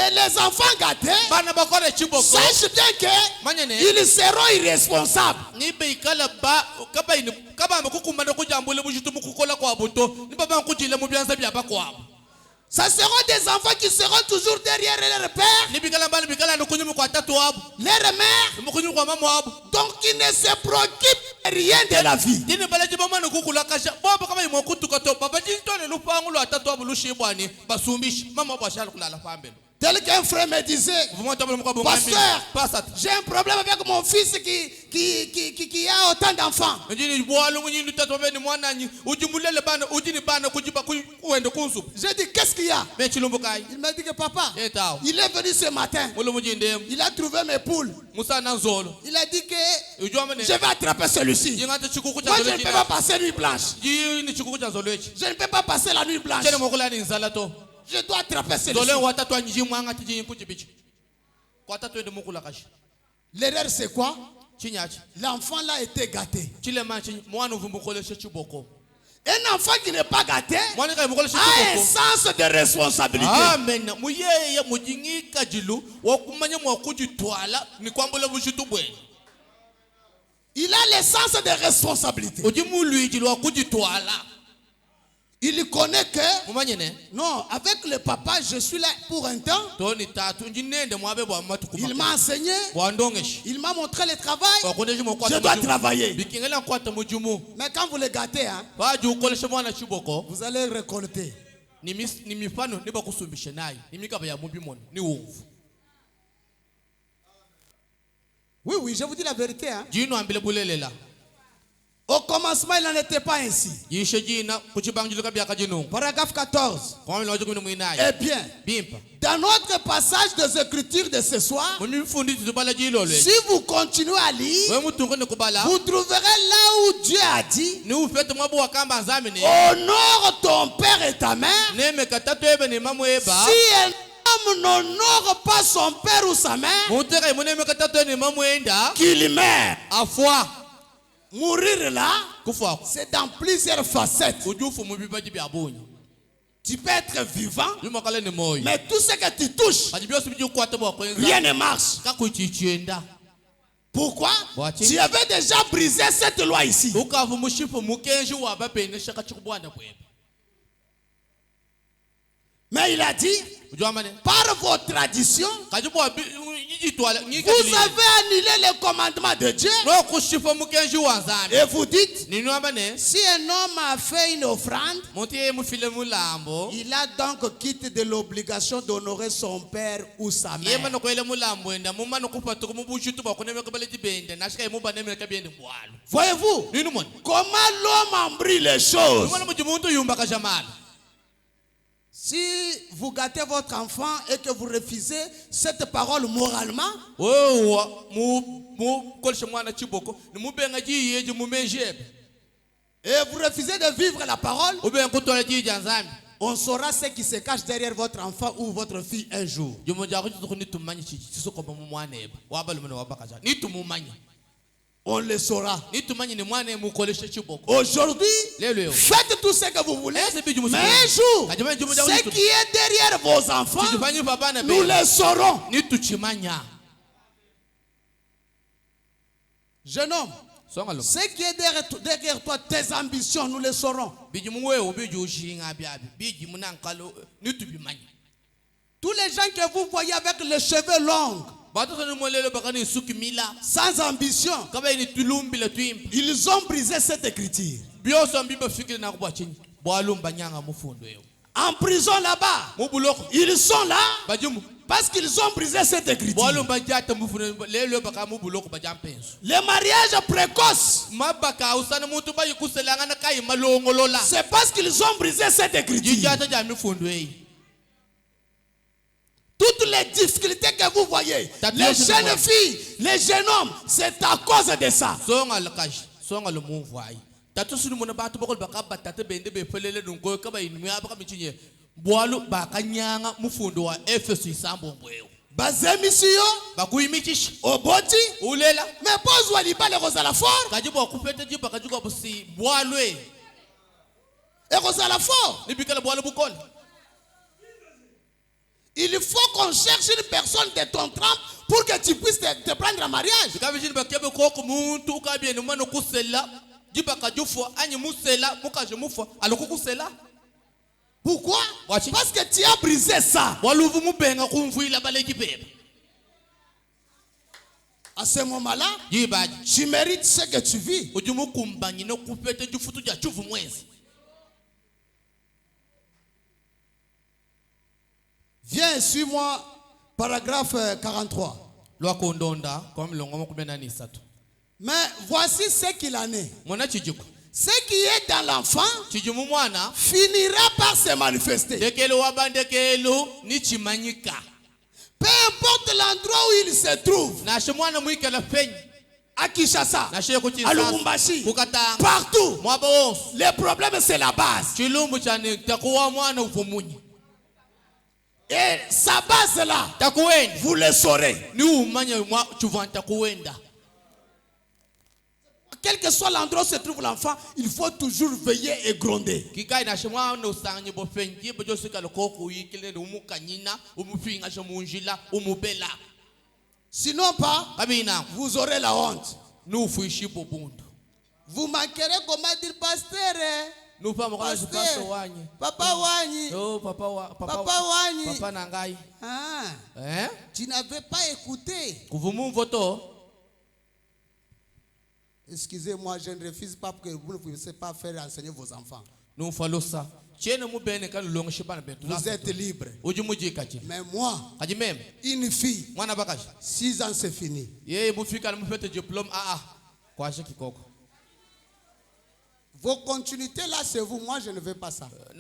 Et les enfants gâtés, sachent bien qu'ils seront irresponsables. Ça seront des enfants qui seront toujours derrière leur père, leur mère, donc ils ne se préoccupent de rien de la vie. Tel qu'un frère me disait, pasteur, j'ai un problème avec mon fils qui a autant d'enfants. J'ai dit, qu'est-ce qu'il y a? Il m'a dit que papa, il est venu ce matin. Il a trouvé mes poules. Il a dit que je vais attraper celui-ci. Moi, je ne peux pas passer nuit blanche. Je ne peux pas passer la nuit blanche. Je dois attraper celui-ci. L'erreur, c'est quoi? L'enfant là était gâté. Un enfant qui n'est pas gâté a un sens de responsabilité. Il a le sens de responsabilité. Il connaît que non, avec le papa, je suis là pour un temps. Il m'a enseigné, il m'a montré le travail. Je dois travailler. Mais quand vous le gâtez, hein, vous allez récolter. Oui, oui, je vous dis la vérité. Hein. Au commencement, il n'en était pas ainsi. Paragraphe 14. Eh bien, dans notre passage des Écritures de ce soir, si vous continuez à lire, vous trouverez là où Dieu a dit: honore ton père et ta mère. Si un homme n'honore pas son père ou sa mère, qu'il meurt. Mourir là, c'est dans plusieurs facettes. Tu peux être vivant, mais tout ce que tu touches, rien ne marche. Pourquoi? Tu avais déjà brisé cette loi ici. Mais il a dit, par vos traditions, vous avez annulé le commandement de Dieu. Et vous dites, si un homme a fait une offrande, il a donc quitté de l'obligation d'honorer son père ou sa mère. Voyez-vous comment l'homme embrouille les choses? Si vous gâtez votre enfant et que vous refusez cette parole moralement, et vous refusez de vivre la parole, on saura ce qui se cache derrière votre enfant ou votre fille un jour. On le saura. Aujourd'hui, faites tout ce que vous voulez. Mais un jour, ce qui est derrière vos enfants, nous le saurons. Jeune homme, ce qui est derrière toi, tes ambitions, nous le saurons. Tous les gens que vous voyez avec les cheveux longs, sans ambition, ils ont brisé cette écriture. En prison là-bas, ils sont là parce qu'ils ont brisé cette écriture. Les mariages précoces, c'est parce qu'ils ont brisé cette écriture. Toutes les difficultés que vous voyez, les jeunes filles, les jeunes hommes, c'est à cause de ça. Bazemisiyo, oboti, mais pose walipa le rosala fort. Et rosala fort. Il faut qu'on cherche une personne de ton trempe pour que tu puisses te prendre en mariage. Pourquoi? Parce que tu as brisé ça. À ce moment-là, tu mérites ce que tu vis. Viens, suis-moi, paragraphe 43. Mais voici ce qu'il en est. Ce qui est dans l'enfant finira par se manifester. Peu importe l'endroit où il se trouve, à Kinshasa, à Lubumbashi, partout, les problèmes c'est la base. Et sa base là, vous le saurez. Quel que soit l'endroit où se trouve l'enfant, il faut toujours veiller et gronder. Sinon pas, vous aurez la honte. Vous manquerez comment dire pasteur. Papa Wani. Papa Wani. Tu n'avais pas écouté. Excusez-moi, je ne refuse pas que vous ne puissiez pas faire enseigner vos enfants. Vous êtes libre. Mais moi, une fille, 6 ans c'est fini. Vos continuités là, c'est vous. Moi, je ne veux pas ça. Si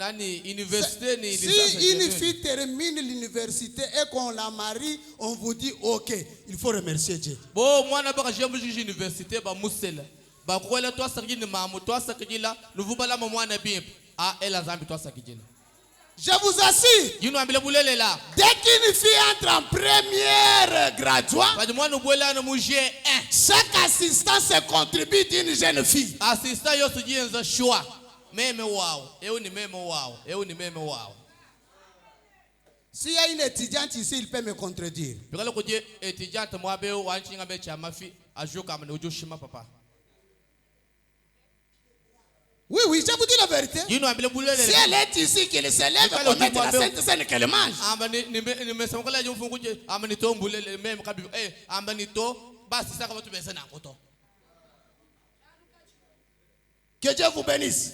une fille termine l'université et qu'on la marie, on vous dit ok, il faut remercier Dieu. Je vous assure, dès qu'une fille entre en première graduat, chaque assistant se contribue d'une jeune fille. S'il y a une étudiante ici, il peut me contredire. Oui, oui, je vous dis la vérité. Si elle est ici, qu'elle se lève pour mettre la sainte scène qu'elle mange. Que Dieu vous bénisse.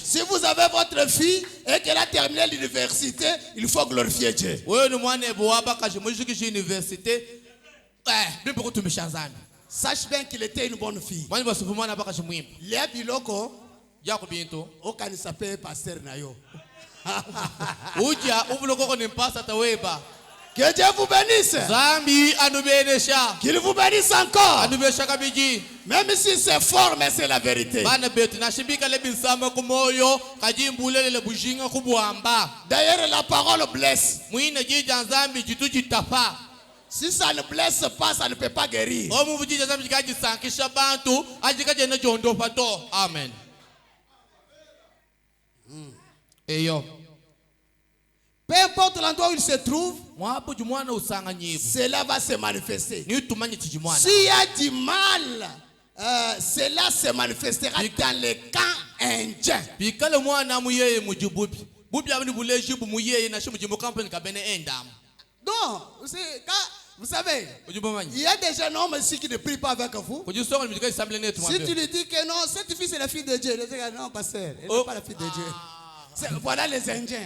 Si vous avez votre fille et qu'elle a terminé l'université, il faut glorifier Dieu. Sache bien qu'il était une bonne fille. Léa Biloko, okanisa pe pasteur nayo. Que Dieu vous bénisse. Qu'il vous bénisse encore. Même si c'est fort, mais c'est la vérité. D'ailleurs, la parole blesse. Si ça ne blesse pas, ça ne peut pas guérir. Amen. Peu importe l'endroit où il se trouve, cela va se manifester. S'il y a du mal, cela se manifestera dans les camps indiens. Non, vous savez, il y a des jeunes hommes ici qui ne prient pas avec vous. Si tu lui dis que non, cette fille c'est la fille de Dieu, il dit non, pasteur, elle n'est pas la fille de Dieu. Voilà les Indiens.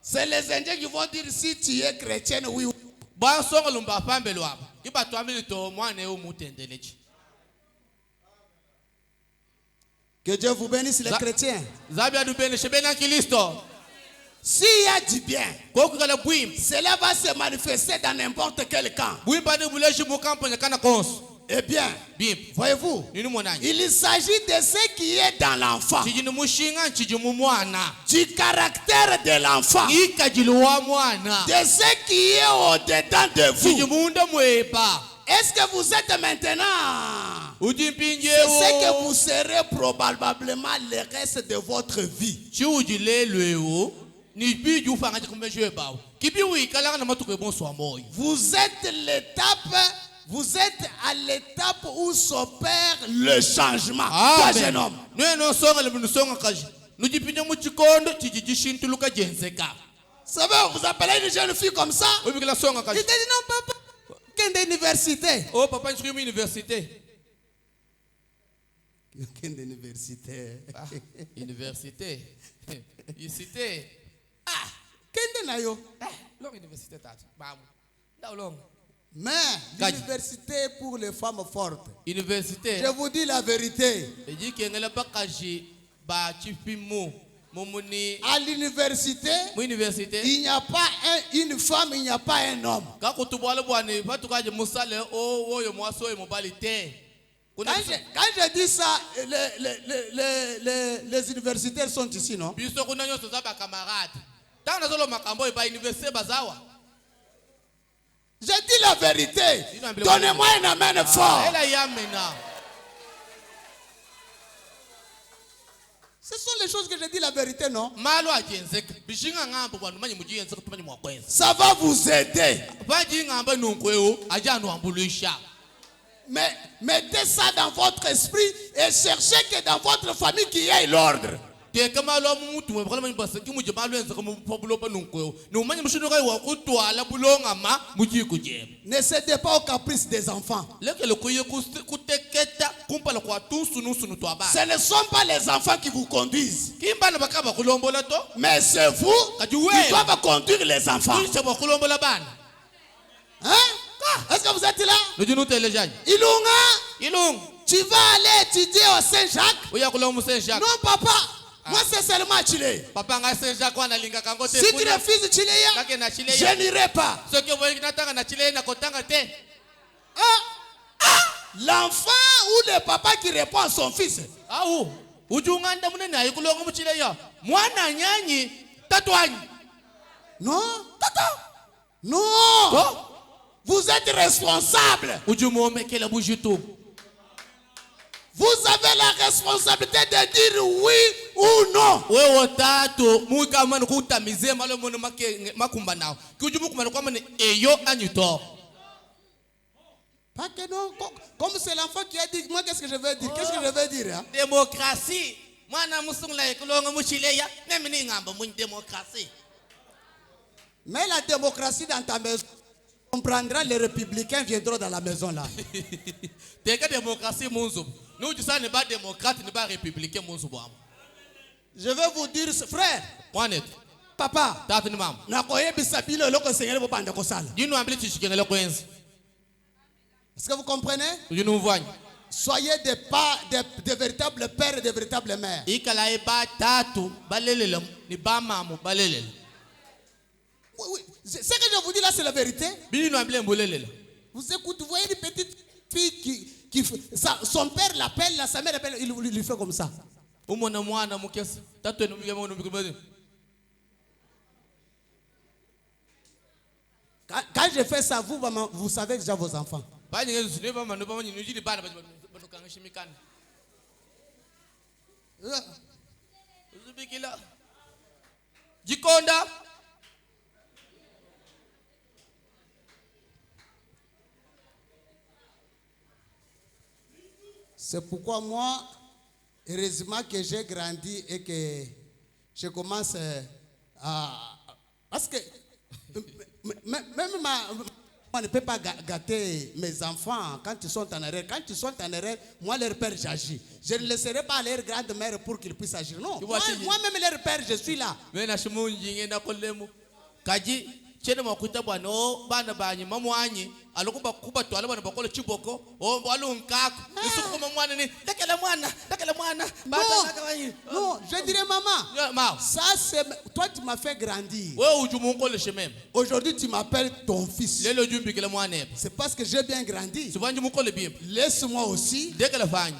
C'est les Indiens qui vont dire si tu es chrétien, oui. Que Dieu vous bénisse les chrétiens. S'il y a du bien, cela va se manifester dans n'importe quel camp. Eh bien, voyez-vous, il s'agit de ce qui est dans l'enfant, du caractère de l'enfant, de ce qui est au-dedans de vous. Est-ce que vous êtes maintenant ce que vous serez probablement le reste de votre vie. Vous êtes à l'étape où s'opère le changement. Toi, jeune homme. Ça va, vous appelez une jeune fille comme ça? Il te dit non, papa. Quelle université? Oh, papa, je suis une université. Quelle université? Université. Université. Ah, quelle nayo? Longue université, mais l'université pour les femmes fortes. Université. Je vous dis la vérité. À l'université, il n'y a pas une femme, il n'y a pas un homme. Quand je dis ça, les universitaires sont ici, non? Je dis la vérité. Donnez-moi un amen fort. Ce sont les choses que je dis la vérité, non? Ça va vous aider. Mais mettez ça dans votre esprit et cherchez que dans votre famille qu'il y ait l'ordre. Ne cédez pas aux caprices des enfants. Ce ne sont pas les enfants qui vous conduisent, mais c'est vous qui doivent conduire les enfants. Hein? Est-ce que vous êtes là? Ilunga, tu vas aller étudier au Saint-Jacques? Non, papa. Moi, c'est seulement Chile. Si tu refuses Chile, je n'irai pas. L'enfant ou le papa qui répond à son fils. Non. Non. Vous êtes responsable. Vous avez la responsabilité de dire oui ou non. Pas que non. Comme c'est l'enfant qui a dit, moi qu'est-ce que je veux dire? Qu'est-ce que je veux dire? Hein? Démocratie. Mais la démocratie dans ta maison, on prendra, les républicains viendront dans la maison là. Je vais vous dire, frère, papa, est-ce que vous comprenez? Soyez des véritables pères et des véritables mères. Oui, ce que je vous dis là, c'est la vérité. Vous écoutez, vous voyez une petite fille son père l'appelle, sa mère l'appelle, il lui fait comme ça. Quand je fais ça, vous savez déjà vos enfants. C'est pourquoi moi, heureusement que j'ai grandi et que je commence à... Parce que même on ne peut pas gâter mes enfants quand ils sont en erreur. Quand ils sont en erreur, moi, leur père, j'agis. Je ne laisserai pas leur grand-mère pour qu'ils puissent agir. Non, moi-même, leur père, je suis là. Chene makuta bwana bana banyi mamwanyi alokuba kuba twala bana bakole chiboko balunkako isukuma mwana ni dakala mwana non, je dirais maman, ça c'est toi, tu m'as fait grandir. Aujourd'hui tu m'appelles ton fils. C'est parce que j'ai bien grandi. Laisse-moi aussi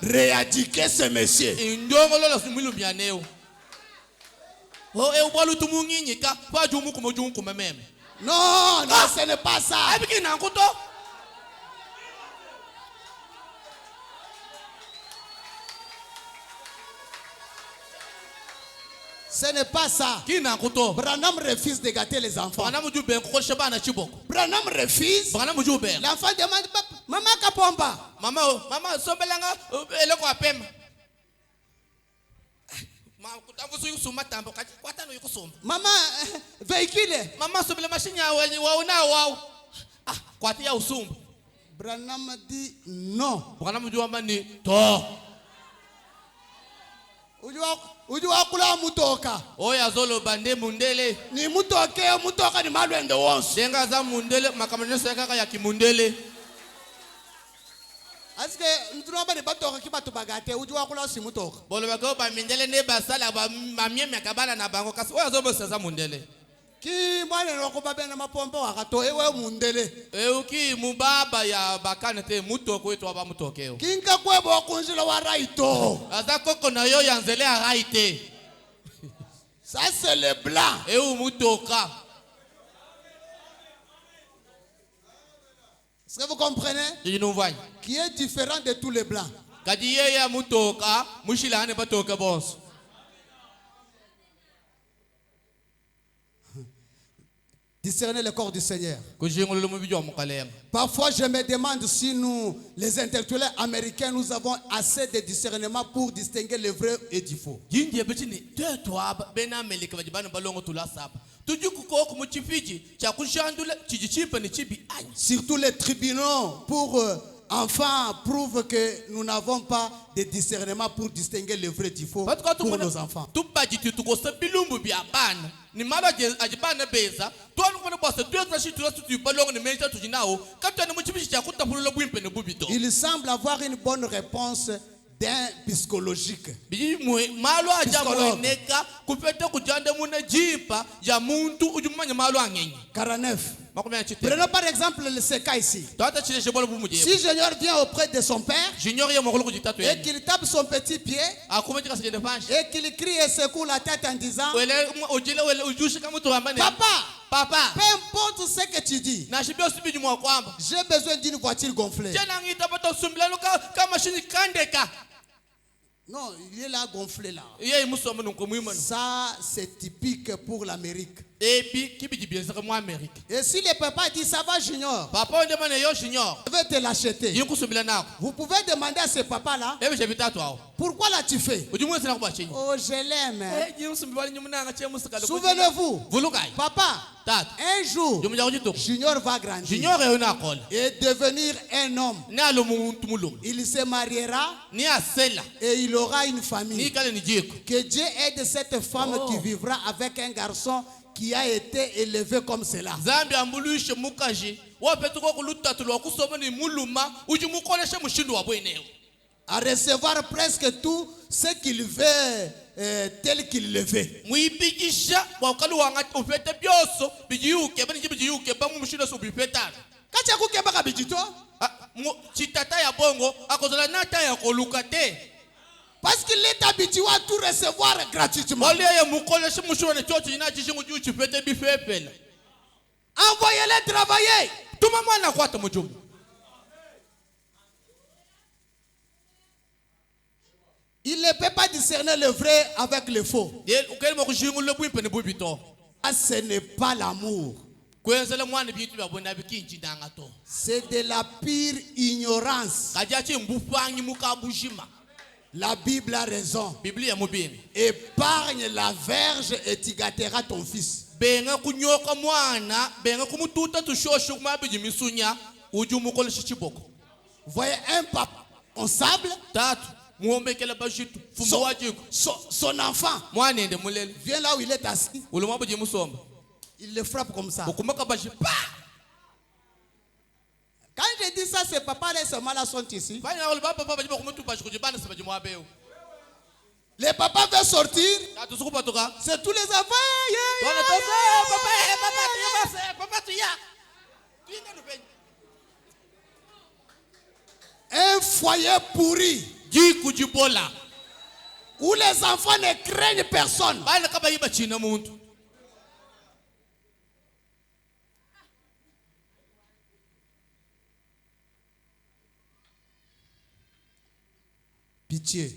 rééduquer ce monsieur. Non, ce n'est pas ça. Ce n'est pas ça. Branham refuse de gâter les enfants. Branham refuse. L'enfant demande, maman kapomba. Maman, sombelanga eloko apema. Maman, véhicule. Maman, sombele machine ya waona. Ah, kwati ya usumba. Branham dit non. Branham dit to. Ujua kula mutoka. Oya zolo bande mundele. Ni mutoka ni malwende wonso. Denga za mundele makamanyesa kaka ya kimundele. Aske ntunoba ne batoka kibatu bagate ujua kula si mutoka. Bolo bako ba mindele ne basala ba mamyeme kabala na bango kasi oya zobo seza mundele. Ki mwana roko babe na mapombo wakato ewe mundele. Uki mubaba ya bakane te mutoko wetu aba mutokeo. Kinga kwebo wakunjila wa raito. Azako kona yo yanzele a raite. Ça c'est le blanc. Mutoka. Est-ce que vous comprenez? Qui est différent de tous les blancs. Kadiye ya mutoka, mushila ane batoka bonso. Discerner le corps du Seigneur. Parfois, je me demande si nous, les intellectuels américains, nous avons assez de discernement pour distinguer le vrai et du faux. Surtout les tribunaux pour enfants prouvent que nous n'avons pas de discernement pour distinguer le vrai du faux pour nos enfants. Il semble avoir une bonne réponse d'un psychologique. Psychologue. 49. Prenons par exemple ce cas ici. Si Junior vient auprès de son père et qu'il tape son petit pied et qu'il crie et secoue la tête en disant Papa, peu importe ce que tu dis, j'ai besoin d'une voiture gonflée. Non, il est là gonflé là. Ça, c'est typique pour l'Amérique. Et si le papa dit ça va Junior, je vais te l'acheter. Vous pouvez demander à ce papa là, pourquoi l'as-tu fait? Oh, je l'aime. Souvenez-vous, papa, un jour, Junior va grandir et devenir un homme. Il se mariera et il aura une famille. Que Dieu aide cette femme qui vivra avec un garçon qui a été élevé comme cela. À recevoir presque tout ce qu'il veut tel qu'il le veut. Parce qu'il est habitué à tout recevoir gratuitement. Envoyez-les travailler. Il ne peut pas discerner le vrai avec le faux. Ce n'est pas l'amour. C'est de la pire ignorance. La Bible a raison. Épargne la verge et tu gâteras ton fils. Voyez un papa responsable. Son enfant vient là où il est assis. Il le frappe comme ça. Quand je dis ça, c'est papa et ce mal sont ici. Les papas veulent sortir. C'est tous les enfants. Un foyer pourri où les enfants ne craignent personne. Pitié.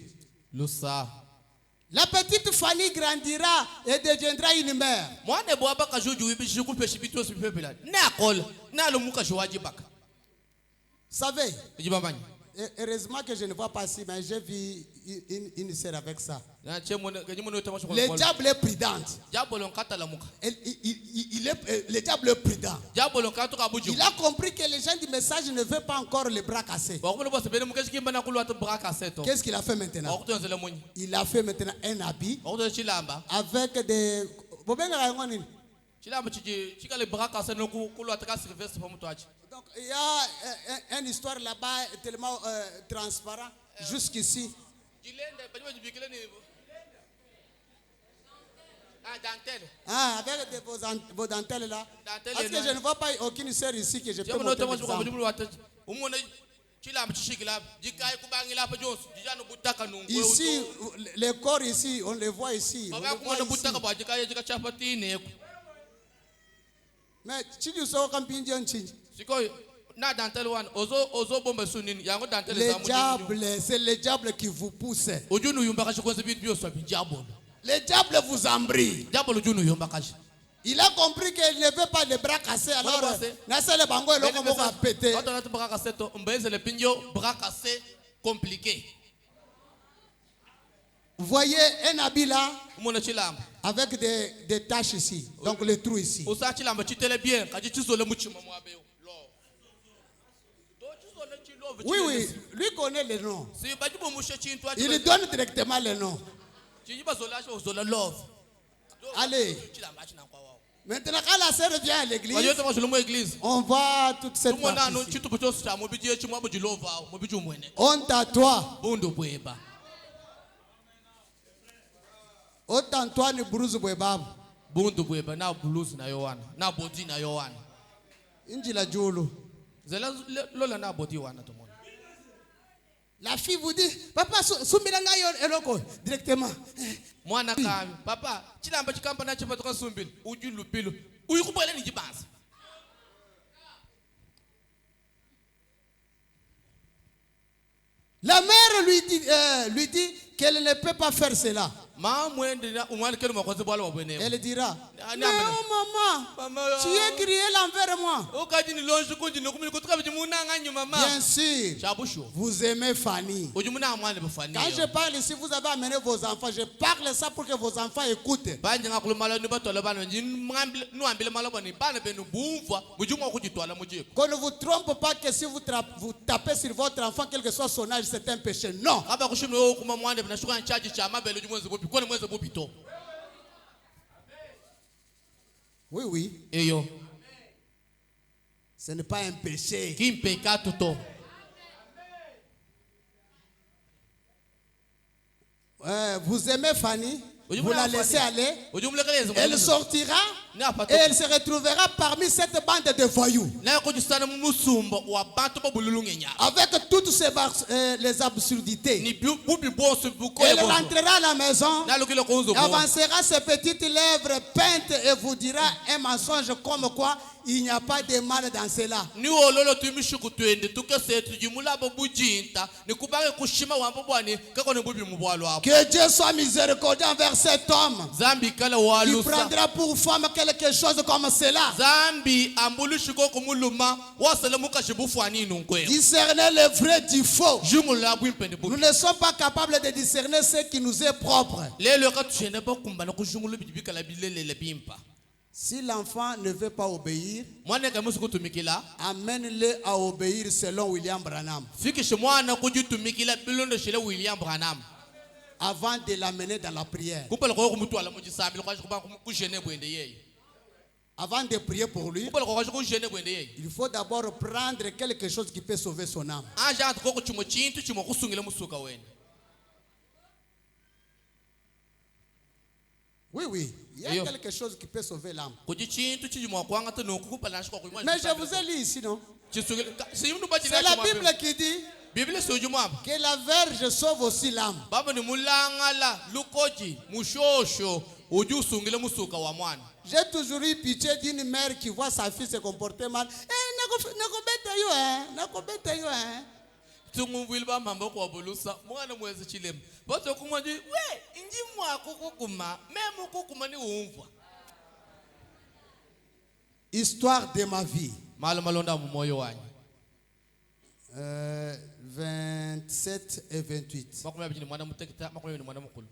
La petite Fanny grandira et deviendra une mère. Savez, heureusement que je ne vois pas si, mais j'ai vu une sœur avec ça. Le diable est prudent. Le diable est prudent. Il a compris que les gens du message ne veulent pas encore les bras cassés. Qu'est-ce qu'il a fait maintenant? Il a fait maintenant un habit avec des... Donc il y a une histoire là-bas tellement transparent jusqu'ici. Avec vos dentelles là. Parce que je ne vois pas aucune sœur ici que je peux montrer l'exemple. Ici, les corps ici, on les voit ici. Mais si tu sors comme Pindian, le diable, c'est le diable qui vous pousse. Le diable vous embrille. Il a compris qu'il ne veut pas les bras cassés. Alors, le bango et l'homme va péter. Vous voyez un habit là avec des taches ici. Donc les trous ici. Oui, oui, lui connaît les noms. Il donne directement les noms. Allez. Maintenant, quand la sœur vient à l'église, on voit toute cette partie. Honte à toi. Honte à toi, ni brousse bwebab. Inji la jolo. La fille vous dit, papa, directement. Papa, la mère lui dit qu'elle ne peut pas faire cela. Elle dira, non maman, tu es crié l'envers moi. Bien sûr, vous aimez Fanny. Quand je parle ici, vous avez amené vos enfants. Je parle ça pour que vos enfants écoutent. Qu'on ne vous trompe pas que si vous tapez sur votre enfant, quel que soit son âge, c'est un péché. Non. Oui, oui. Ce n'est pas un péché. Vous aimez Fanny? Vous la laissez aller. Elle sortira et elle se retrouvera parmi cette bande de voyous. Avec toutes les absurdités. Elle rentrera à la maison, avancera ses petites lèvres peintes et vous dira un mensonge comme quoi il n'y a pas de mal dans cela. Que Dieu soit miséricordieux envers cet homme. Il prendra pour femme quelque chose comme cela. Discerner le vrai du faux. Nous ne sommes pas capables de discerner ce qui nous est propre. Si l'enfant ne veut pas obéir, amène-le à obéir selon William Branham. Avant de l'amener dans la prière. Avant de prier pour lui, il faut d'abord prendre quelque chose qui peut sauver son âme. Oui, oui. Il y a quelque chose qui peut sauver l'âme. Mais je vous ai lu ici, non? C'est la Bible qui dit que la verge sauve aussi l'âme. J'ai toujours eu pitié d'une mère qui voit sa fille se comporter mal. Boso kuma di we inji mwa kukuma même kukuma ni umva. Histoire de ma vie. Malo malonda mu moyo wanyu. 27 et 28.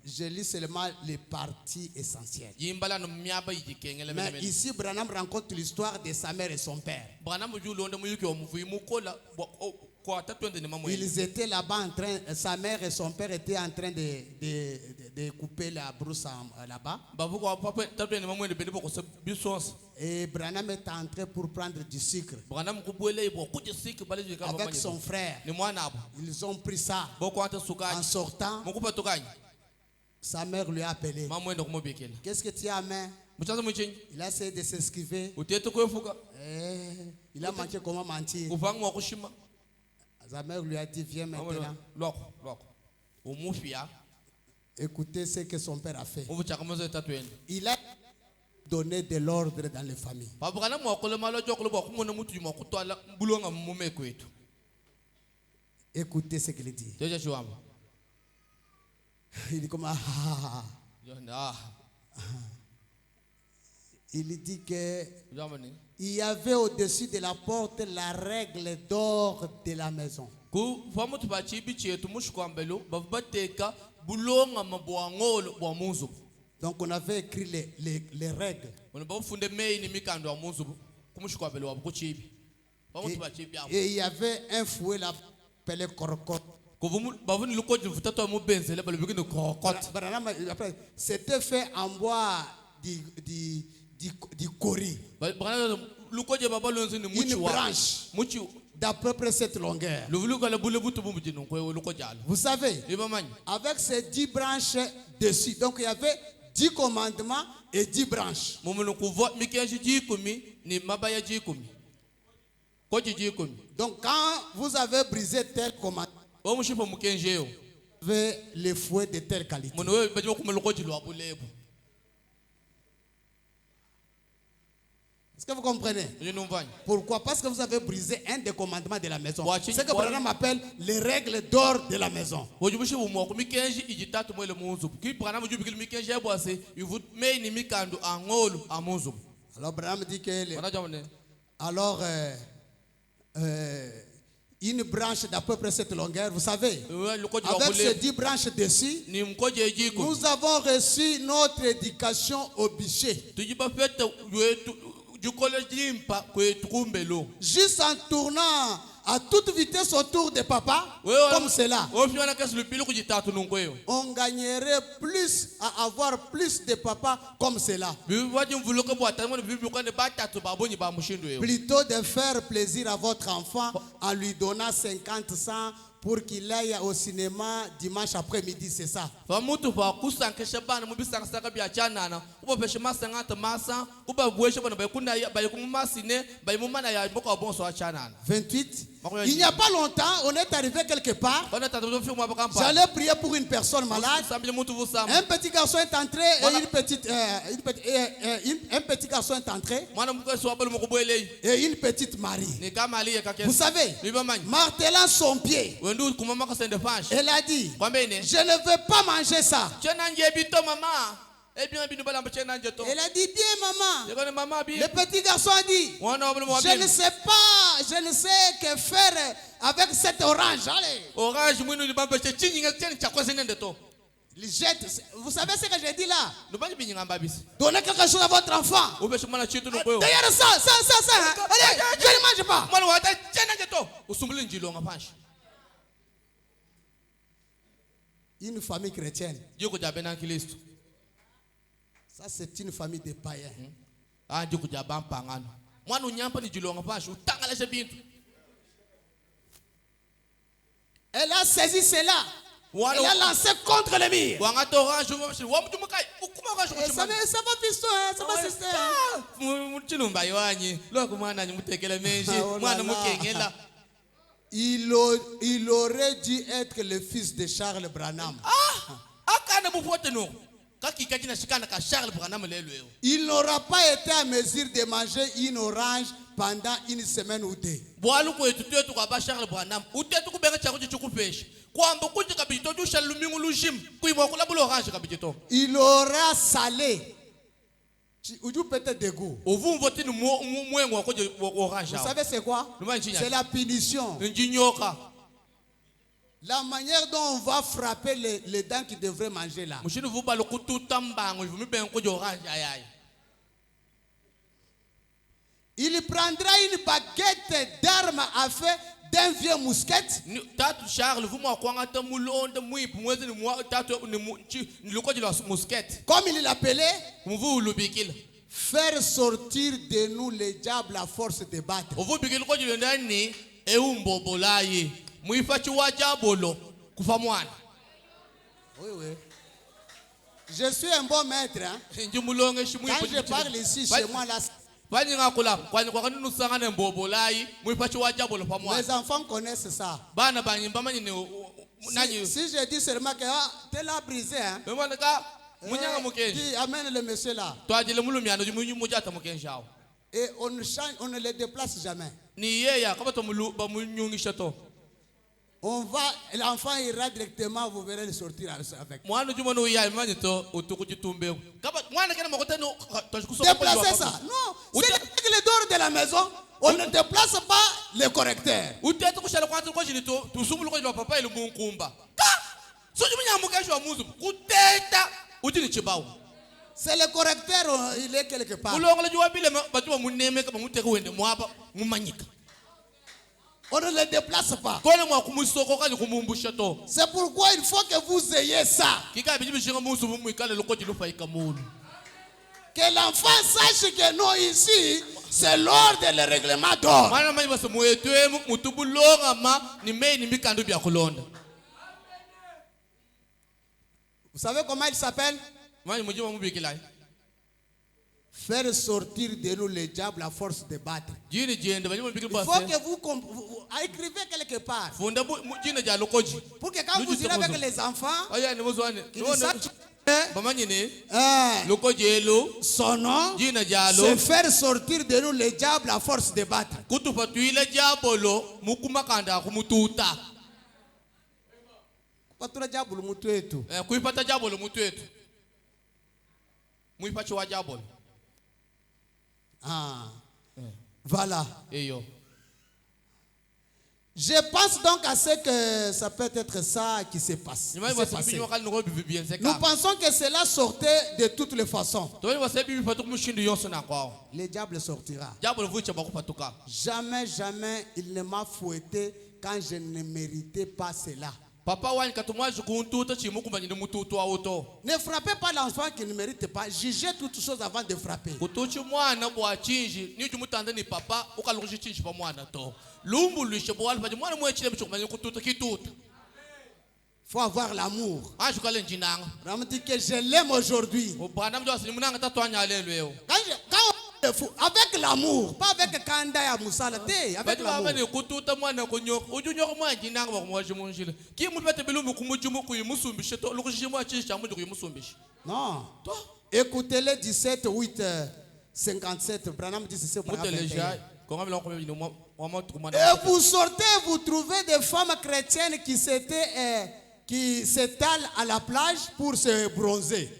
Je lis seulement les parties essentielles. Mais ici, Branham rencontre l'histoire de sa mère et son père. Ils étaient là-bas en train, sa mère et son père étaient en train de couper la brousse là-bas. Et Branham est entré pour prendre du sucre. Avec son frère. Ils ont pris ça. En sortant, sa mère lui a appelé. Qu'est-ce que tu as à main? Il a essayé de s'esquiver. Il a manqué comment mentir. Sa mère lui a dit, viens maintenant. Écoutez ce que son père a fait. Il a donné de l'ordre dans les familles. Écoutez ce qu'il dit. Il dit comment? Il dit que il y avait au-dessus de la porte la règle d'or de la maison. Donc on avait écrit les règles. Et il y avait un fouet là appelé corcot. C'était fait en bois du cori. Une branche d'à peu près cette longueur. Vous savez, avec ces 10 branches dessus, donc il y avait 10 commandements et 10 branches. Donc quand vous avez brisé tel commandement, vous avez les fouets de telle qualité. Est-ce que vous comprenez? Pourquoi? Parce que vous avez brisé un des commandements de la maison. C'est que Branham appelle les règles d'or de la maison. Alors Branham dit que une branche d'à peu près cette longueur, vous savez, avec ces 10 branches dessus, nous avons reçu notre éducation au bûcher. Juste en tournant à toute vitesse autour de papa, comme cela, on gagnerait plus à avoir plus de papa comme cela. Plutôt de faire plaisir à votre enfant en lui donnant 50 cents pour qu'il aille au cinéma dimanche après-midi, c'est ça. 28. Il n'y a pas longtemps, on est arrivé quelque part. J'allais prier pour une personne malade. Un petit garçon est entré un petit garçon est entré et une petite Marie. Vous savez, martelant son pied, elle a dit, je ne veux pas manger ça. Elle a dit, bien maman. Le petit garçon a dit, je ne sais que faire avec cette orange. Allez. Il jette. Vous savez ce que j'ai dit là? Donnez quelque chose à votre enfant. D'ailleurs ça. Allez, je ne mange pas. Une famille chrétienne. Ça, c'est une famille de païens. Elle a saisi cela. Elle a lancé contre le mur. Ça va, fiston, ça va, sister. Il aurait dû être le fils de Charles Branham. Il n'aura pas été à mesure de manger une orange pendant une semaine ou deux. Il aura salé. Ou peut-être des goûts. Vous savez c'est quoi? C'est la punition. La manière dont on va frapper les dents qui devraient manger là. Il prendra une baguette d'armes à feu d'un vieux mousquet. Comme il l'appelait, faire sortir de nous les diables à force de battre. Oui, oui. Je suis un bon maître. Hein? Quand je parle ici chez moi là. Les enfants connaissent ça. Si je dis seulement que tu l'as brisé, hein? Qui amène le monsieur là. Et on ne le déplace jamais. On va, l'enfant ira directement, vous verrez le sortir avec. Déplacer ça. Non, c'est les règles d'or de la maison. On ne déplace pas les correcteurs. C'est le correcteur, il est quelque part. On ne le déplace pas. C'est pourquoi il faut que vous ayez ça. Que l'enfant sache que non, ici, c'est l'ordre et le règlement d'or. Vous savez comment il s'appelle? Faire sortir de nous les diables à force de battre. Il faut que vous écrivez quelque part. Pour que quand vous irez avec les enfants, qu'ils sachent son nom, c'est faire sortir de nous les diables à force de battre. Voilà. Je pense donc à ce que ça peut être ça qui s'est passé. Nous pensons que cela sortait de toutes les façons. Le diable sortira. Jamais, jamais il ne m'a fouetté quand je ne méritais pas cela. Ne frappez pas l'enfant qui ne mérite pas. Jugez toutes choses avant de frapper. Il faut avoir l'amour. On me dit que je l'aime aujourd'hui. Avec l'amour, pas avec Kanda et Moussala. Avec l'amour. Non. Écoutez le 17, 8, 57. Branham dit c'est pour et vous sortez, vous trouvez des femmes chrétiennes qui s'étalent à la plage pour se bronzer.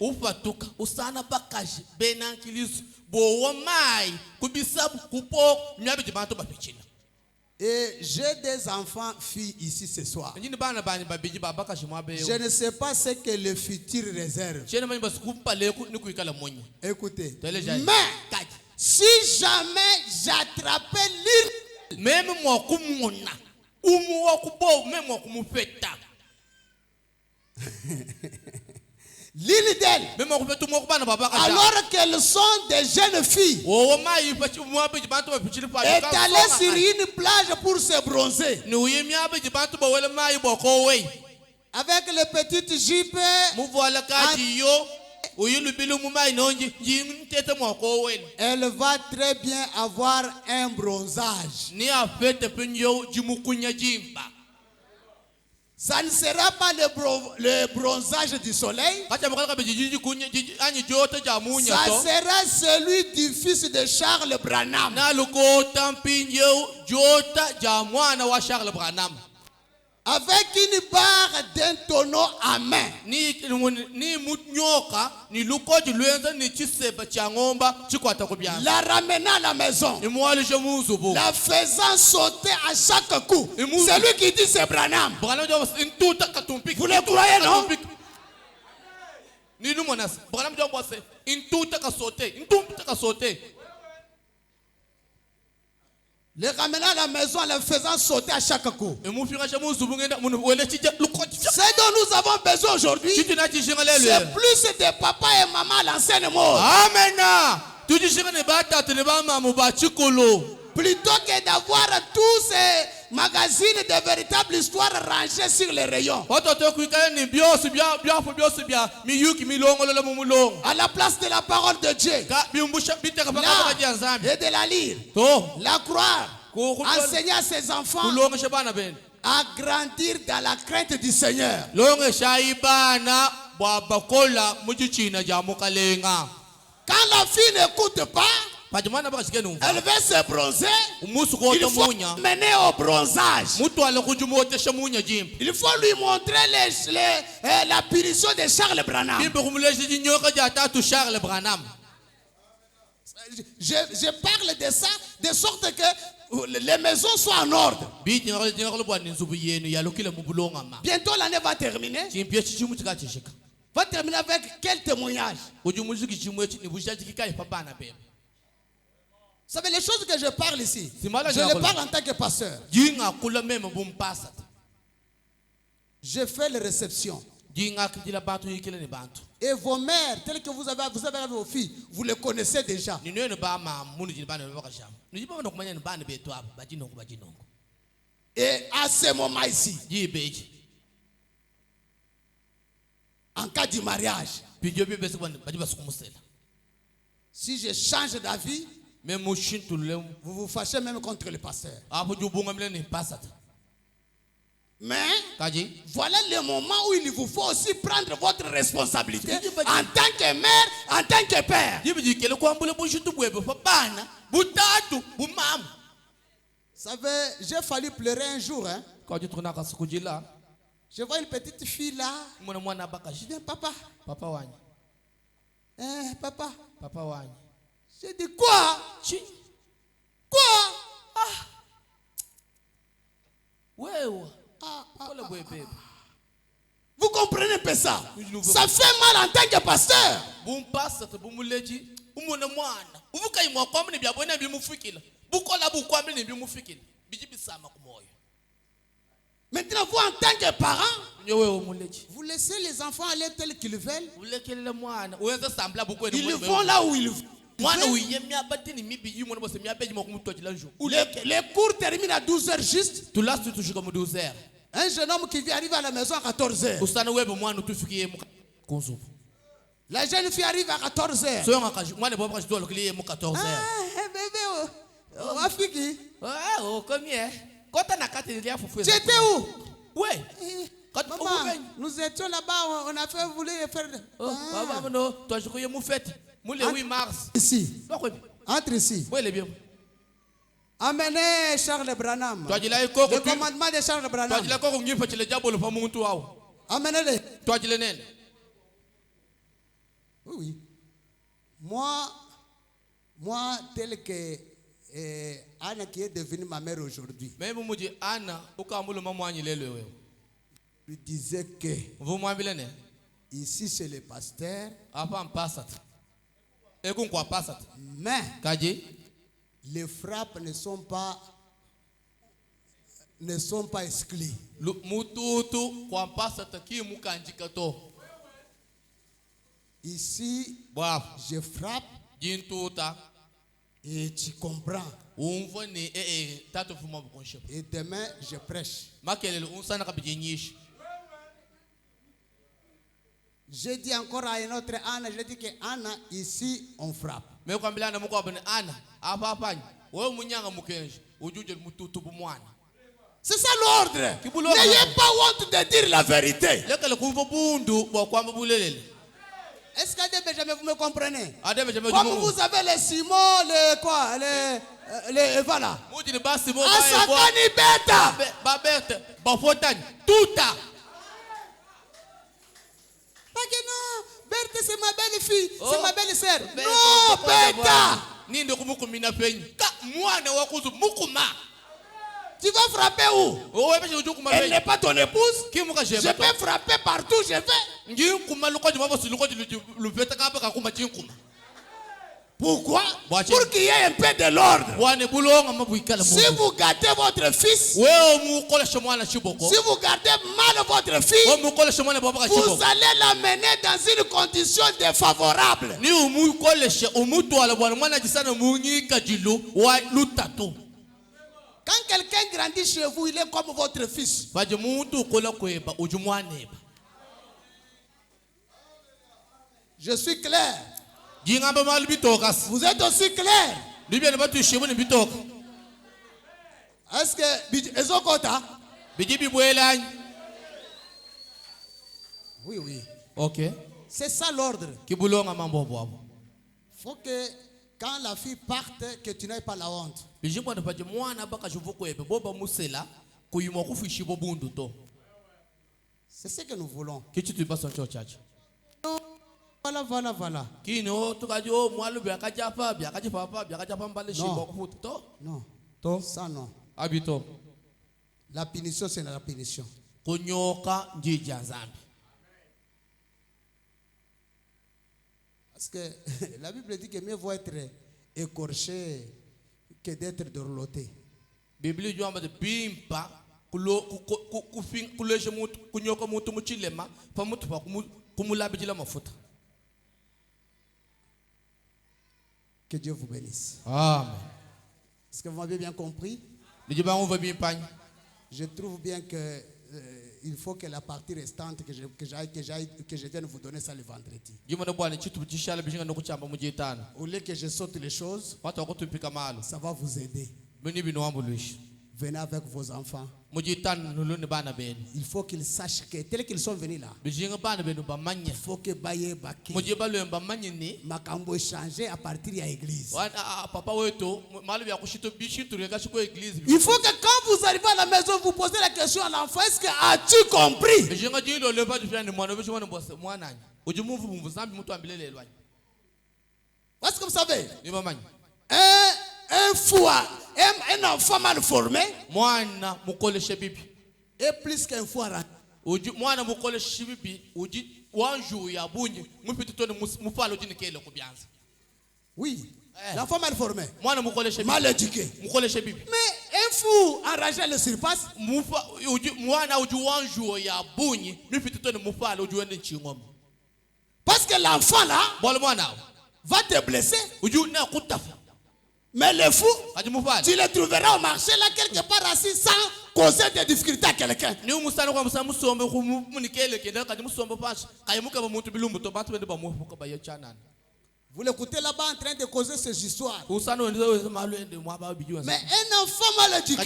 Et j'ai des enfants filles ici ce soir. Je ne sais pas ce que le futur réserve. Écoutez, mais si jamais j'attrapais l'île, même moi l'île d'elle, alors qu'elles sont des jeunes filles, étalées sur une plage pour se bronzer, avec les petites jupes, elle va très bien avoir un bronzage. Ça ne sera pas le bronzage du soleil. Ça sera celui du fils de Charles Branham. Avec une barre d'un tonneau à main. La ramenant à la maison. La faisant sauter à chaque coup. Celui qui dit c'est Branham. Vous le croyez, non? Les ramenant à la maison en les faisant sauter à chaque coup. Ce dont nous avons besoin aujourd'hui, c'est plus de papa et maman à l'ancienne mode. Plutôt que d'avoir tous ces magazines de véritables histoires rangés sur les rayons. À la place de la parole de Dieu. Et de la lire. La croire. Enseigner à ses enfants à grandir dans la crainte du Seigneur. Quand la fille n'écoute pas, elle veut se bronzer. Il faut mener au bronzage. Il faut lui montrer la punition de Charles Branham. Je parle de ça de sorte que les maisons soient en ordre. Bientôt l'année va terminer. Va terminer avec quel témoignage? Vous savez, les choses que je parle ici, je les parle en tant que pasteur. Je fais les réceptions. Et vos mères, telles que vous avez vos filles, vous les connaissez déjà. Et à ce moment ici, en cas du mariage, si je change d'avis, vous vous fâchez même contre le pasteur. Mais voilà le moment où il vous faut aussi prendre votre responsabilité en tant que mère, en tant que père. Vous savez, j'ai fallu pleurer un jour. Je vois une petite fille là. Je dis, papa. Papa. J'ai dit, quoi? Quoi? Vous comprenez un peu ça? Ça fait mal en tant que pasteur. Maintenant, vous en tant que parent, vous laissez les enfants aller tels qu'ils veulent. Ils vont là où ils vont. Les cours terminent à 12h juste. Un jeune homme qui vient arriver à la maison à 14h. La jeune fille arrive à 14h. J'étais où? Oui. Maman, nous étions là-bas, on a fait vouloir faire. Ici. Entre ici. Amenez Charles Branham. Le commandement de Charles Branham. Amenez-le. Oui. Moi, tel que Anna qui est devenue ma mère aujourd'hui, lui disait que ici c'est le pasteur, mais les frappes ne sont pas exclues. Ici, je frappe et tu comprends. Et demain, je prêche. J'ai dit encore à une autre Anna, je dis que Anna, ici, on frappe. C'est ça l'ordre. N'ayez pas honte de dire la vérité. Est-ce qu'à Benjamin, vous me comprenez? Comme vous avez les Simon, les quoi, les voilà. Asakani beta. Tuta. Pas que non, Berthe c'est ma belle fille, c'est ma belle sœur. Non, beta. Tu vas frapper où? Elle n'est pas ton épouse. Je peux frapper partout, je vais. Pourquoi? Pour qu'il y ait un peu de l'ordre. Si vous gardez votre fils, si vous gardez mal votre fille, vous allez l'amener dans une condition défavorable. Quand quelqu'un grandit chez vous, il est comme votre fils. Je suis clair. Vous êtes aussi clair. Est-ce que Ezokota? Oui, oui. Ok. C'est ça l'ordre. Il faut que quand la fille parte, que tu n'aies pas la honte. C'est ce que nous voulons. Voilà, voilà, voilà. Non. Non. Ça non. La punition, c'est la punition. Parce que la Bible dit que mieux vaut être écorché que d'être dorloté. Que Dieu vous bénisse. Amen. Est-ce que vous m'avez bien compris? Je trouve bien que il faut que la partie restante que je vienne vous donner ça le vendredi. Au lieu que je saute les choses, ça va vous aider. Venez avec vos enfants. Il faut qu'ils sachent que tels qu'ils sont venus là, il faut que Baye Baki Makambo changer à partir de l'église. Il faut que quand vous arrivez à la maison, vous posez la question à l'enfant, est-ce que as-tu compris? Est-ce que vous savez? Un fou, un enfant mal formé est plus qu'un fou à oui, l'enfant mal formé, mal éduqué. Mais un fou enragé le surpasse. Parce que l'enfant là va te blesser. Mais le fou, tu le trouveras au marché là quelque part assis sans causer des difficultés à quelqu'un. Vous l'écoutez là-bas en train de causer ces histoires. Mais un enfant mal éduqué,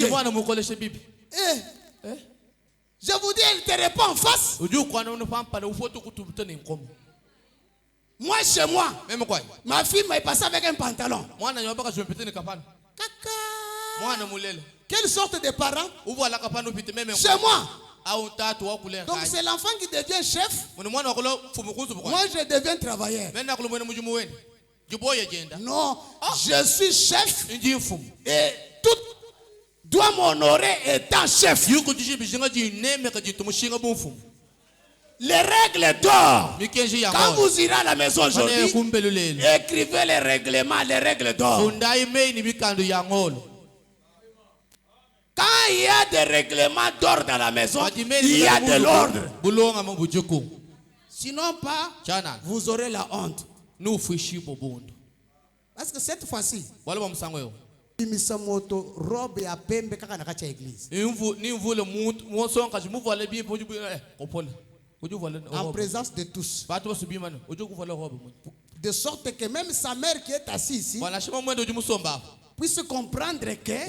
je vous dis, il te répond en face. Moi, chez moi, ma fille m'a passé avec un pantalon. Caca. Quelle sorte de parents? Chez moi. Donc c'est l'enfant qui devient chef. Moi, je deviens travailleur. Non, je suis chef. Et tout doit m'honorer étant chef. Les règles d'or. Quand vous irez à la maison aujourd'hui, écrivez les règlements, les règles d'or. Quand il y a des règlements d'or dans la maison, il y a de l'ordre. Sinon pas, vous aurez la honte. Parce que cette fois-ci, robe ya pembe kaka na kacha église. En présence de tous. De sorte que même sa mère qui est assise ici puisse comprendre que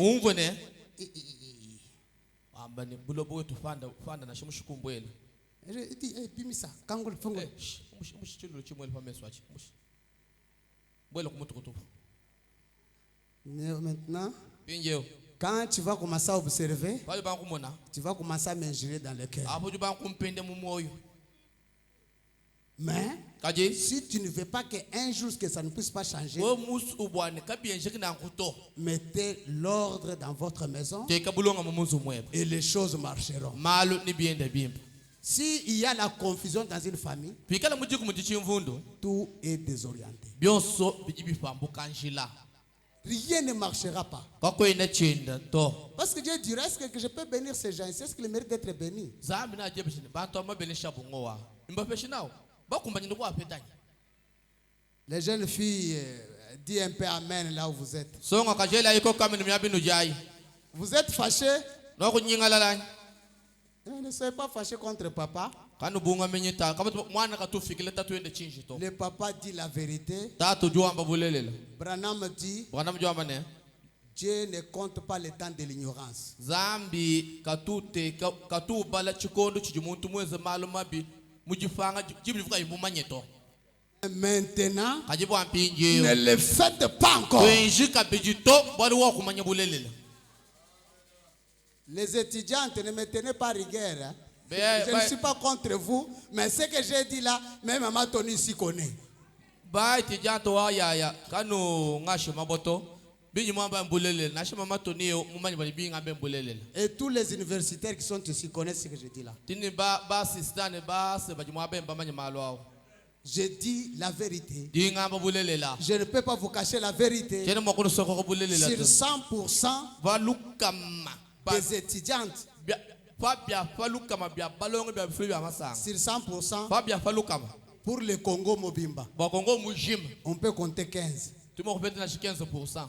bani bulobo wetu fanda na shimushikumbwele. Dis, Bimisa, Kangol, Fongo. Mushitulu chimwele pameswachi. Bwele kumutukutupu. Maintenant, Pinjeo. quand tu vas commencer à observer, Pale bankumona. tu vas commencer à m'ingérer dans le cœur. Apo bankumpende mu moyo. Mais Kaje. si tu ne veux pas qu'un jour que ça ne puisse pas changer, Wo musu ubwane kabienjeki na nkuto. mettez l'ordre dans votre maison Te kabulonga mu munzu mweba. et les choses marcheront. Malu ni bienda bimba. S'il y a la confusion dans une famille, Pikala mujiku mutichi mvundo. tout est désorienté. Byonso bijibifambuka njila. Rien ne marchera pas. Kako ina chinda to. Parce que Dieu dit, est-ce que je peux bénir ces gens? Est-ce qu'ils méritent d'être bénis? Zambi na jebishini bantu amabenisha bungowa. Imbafeshinawo. Bakumbanye ndoko apetanya. Les jeunes filles, dis un peu amen là où vous êtes. Songa kajela iko kama ni myabinu jai. Vous êtes fâchés? Noko nyingalala. Ne soyez pas fâchés contre papa. Kanu bunga menyita. Kama mwana katufikile tatu ende chinji to. Le papa dit la vérité. Tatu juamba bulelela. Branham dit, Branham juamba ne. Dieu ne compte pas le temps de l'ignorance. Zambi katubala chikondo chijimuntu mweze malumabi mujifanga jibivuka ibumanyeto. Maintenant, Kajibu ampinje. ne le faites pas encore. Kwenjika bijito bali wa kumanya bulelela. Les étudiantes, ne me tenez pas rigueur. Hein. Je ne Bah, suis pas contre vous, mais ce que j'ai dit là, même maman Tony ici connaît. Ba tijanto wa yaya kanu ngashi maboto binyi mwamba mbulele nashi mama toni mumanyi bali binga be mbulele. Et tous les universitaires qui sont ici connaissent ce que je dis là. Tini ba sistane ba se baji mwabe mbamanya malwao. Je dis la vérité. Dinga mbulele la. Je ne peux pas vous cacher la vérité. Jene mwakono soko mbulele la. Sur 100% Valukama des étudiantes, Fabia falukama bia balongo bia fulu bia masanga. sur 100%, Fabia falukama. pour le Congo Mobimba, Ba Congo mujim. on peut compter 15. Tumo kupete na 15%.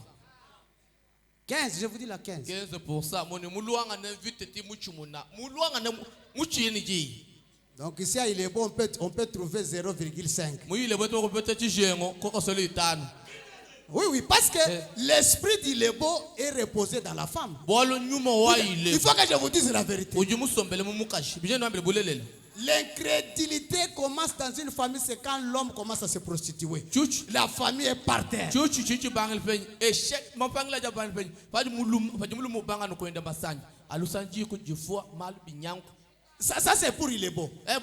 15, je vous dis la 15. 15% moni muluanga na vite ti muchumuna. Muluanga na muchini ji. Donc ici à Ilebo, on peut trouver 0,5. Muyile bwetu kupete chijengo koko solo itano. Oui, oui, parce que l'esprit d'Ilebo est reposé dans la femme. Il faut que je vous dise la vérité. L'incrédulité L'incrédulité commence dans une famille, c'est quand l'homme commence à se prostituer. La famille est par terre. Ça c'est pour Ilebo. Quand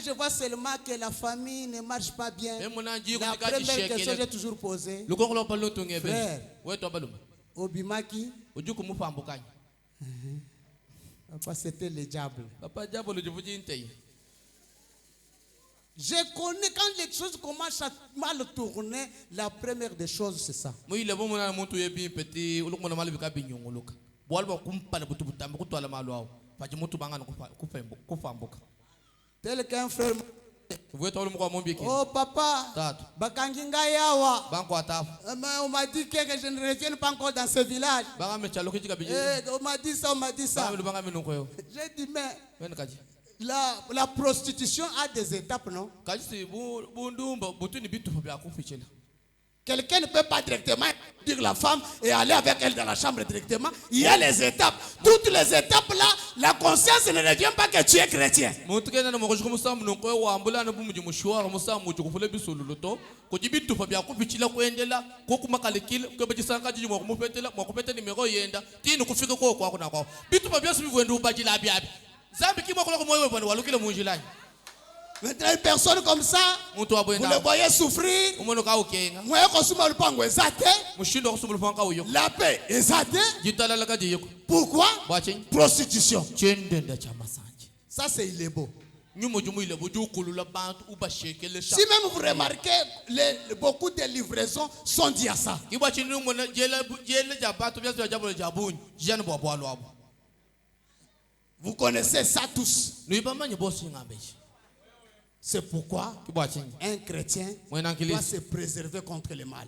je vois seulement que la famille ne marche pas bien, la première question que j'ai toujours posée, frère, Obimaki, papa c'était le diable. Je connais quand les choses commencent à mal tourner, la première des choses c'est ça. Tel qu'un frère. Oh papa, Bakanginga Yawa. On m'a dit que je ne revienne pas encore dans ce village. On m'a dit ça, on m'a dit ça. J'ai dit mais la prostitution a des étapes, non? Quelqu'un ne peut pas directement dire la femme et aller avec elle dans la chambre directement. Il y a les étapes. Toutes les étapes là, la conscience ne revient pas que tu es chrétien. Maintenant, une personne comme ça, vous le voyez souffrir. La paix est zatée. Pourquoi? Prostitution. Ça, c'est illégal. Si même vous remarquez, beaucoup de livraisons sont dites à ça. Vous connaissez ça tous. C'est pourquoi un chrétien doit se préserver contre le mal.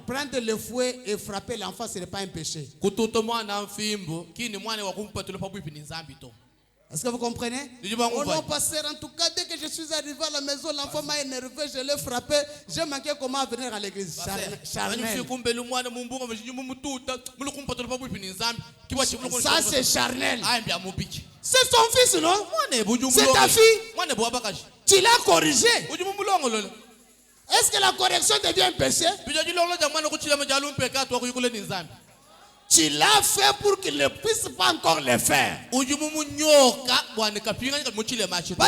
Prendre le fouet et frapper l'enfant, ce n'est pas un péché. Est-ce que vous comprenez? Oh non, pasteur, en tout cas, dès que je suis arrivé à la maison, l'enfant m'a énervé, je l'ai frappé. J'ai manqué comment venir à l'église. Charnel. Ça, c'est charnel. C'est son fils, non? C'est ta fille. Tu l'as corrigé. Est-ce que la correction devient un péché? Tu l'as fait pour qu'il ne puisse pas encore le faire. Parce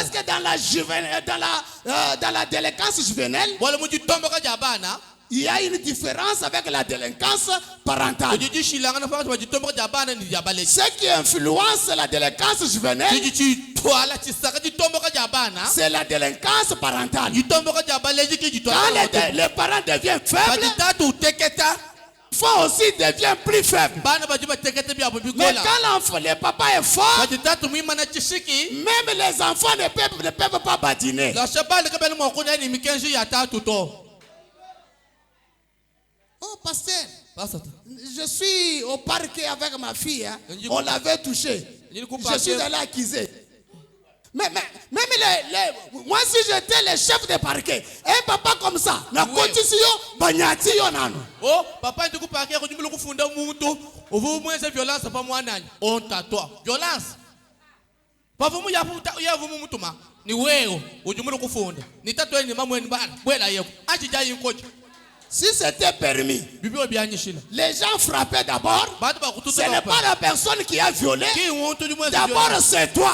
que dans la délinquance juvénile, il y a une différence avec la délinquance parentale. Ce qui influence la délinquance juvénile, c'est la délinquance parentale. Quand les parents deviennent faibles, l'enfant aussi devient plus faible. Mais quand le papa est fort, même les enfants ne peuvent pas badiner. Oh, pasteur, je suis au parquet avec ma fille. Hein. On l'avait touché. Je suis allé accuser. Mais même moi, si j'étais le chef de parquet, un papa comme ça, na oh, papa, tu parquet, tu me le funda muto, ou vous moins de violence, pas moi, honte à toi. Violence. Pas vous, il y a vous mutuma, ni weo, ou du me funda, ni tatoué, ni maman, voilà, une coach. Si c'était permis, les gens frappaient d'abord. Ce n'est pas la personne qui a violé. D'abord, c'est toi.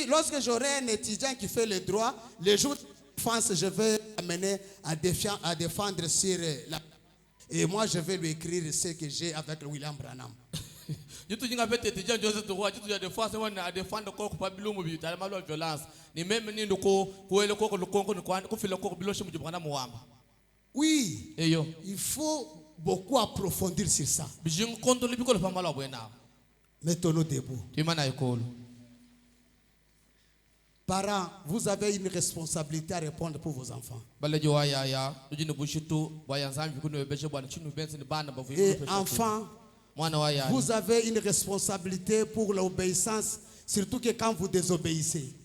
Lorsque j'aurai un étudiant qui fait le droit, les jours d'enfance, je vais l'amener à défendre sur la... Et moi, je vais lui écrire ce que j'ai avec William Branham. Oui, il faut beaucoup approfondir sur ça. Mettons-nous debout. Parents, vous avez une responsabilité à répondre pour vos enfants. Et enfants, vous avez une responsabilité pour l'obéissance, surtout que quand vous désobéissez.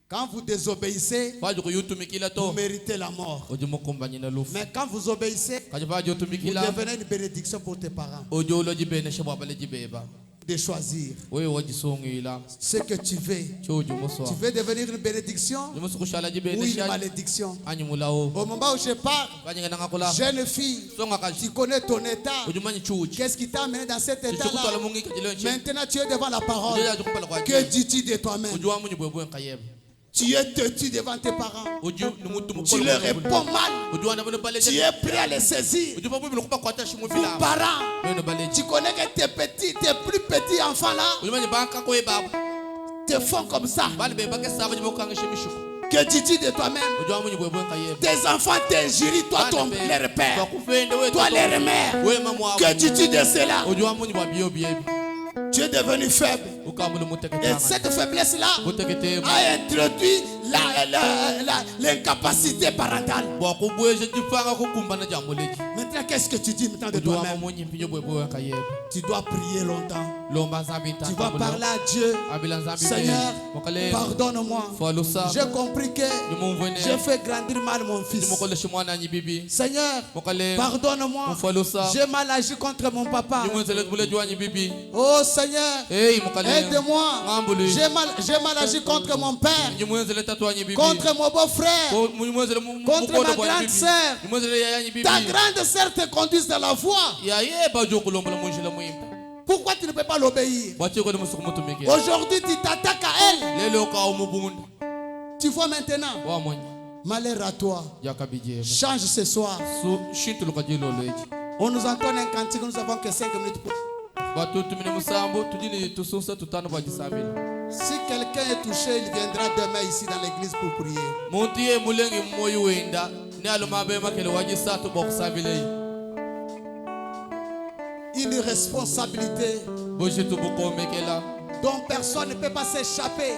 Quand vous désobéissez, vous méritez la mort. Mais quand vous obéissez, vous devenez une bénédiction pour tes parents. De choisir ce que tu veux. Tu veux devenir une bénédiction ou une malédiction. Au moment où je parle, jeune fille, tu connais ton état. Qu'est-ce qui t'a amené dans cet état-là? Maintenant tu es devant la parole. Que dis-tu de toi-même? Tu es têtu devant tes parents. Tu leur réponds mal. Tu es prêt à les saisir. Vos parents, tu connais que tes plus petits enfants là te font comme ça. Que dis-tu de toi-même? Tes enfants t'injurient, toi leur père, toi leur mère. Que dis-tu de cela? Tu es devenu faible. Et cette faiblesse-là a introduit l'incapacité parentale. Maintenant, qu'est-ce que tu dis maintenant de toi-même? Tu dois prier longtemps. Tu vas parler à Dieu. Seigneur, pardonne-moi. J'ai compris que j'ai fait grandir mal mon fils. Seigneur, pardonne-moi. J'ai mal agi contre mon papa. Oh Seigneur, aide-moi. J'ai mal agi contre mon père, contre mon beau-frère, contre ma grande sœur. Ta grande sœur te conduit dans la voie. Pourquoi tu ne peux pas l'obéir? Aujourd'hui, tu t'attaques à elle. Tu vois maintenant. Malheur à toi. Change ce soir. On nous entend un cantique, nous avons que 5 minutes pour... Si quelqu'un est touché, il viendra demain ici dans l'église pour prier. Une responsabilité dont personne ne peut pas s'échapper.